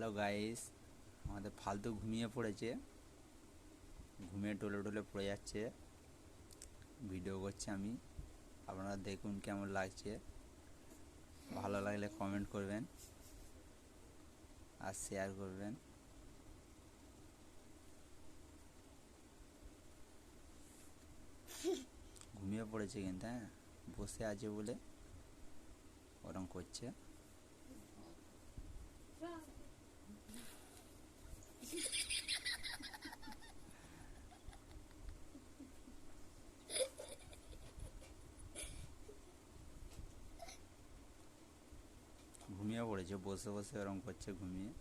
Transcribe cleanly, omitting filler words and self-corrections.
Hello guys, আমাদের ফালতু ঘুমিয়ে পড়েছে, ঘুমিয়ে টলে টলে পড়ে যাচ্ছে। ভিডিও করছি আমি, আপনারা দেখুন কেমন লাগছে। ভালো লাগলে কমেন্ট করবেন আর শেয়ার করবেন। ঘুমিয়ে পড়েছে কিন্তু, হ্যাঁ, বসে আছে বলে ওরম করছে। ঘুমিয়ে পড়েছে, বসে বসে ওরম করছে ঘুমিয়ে।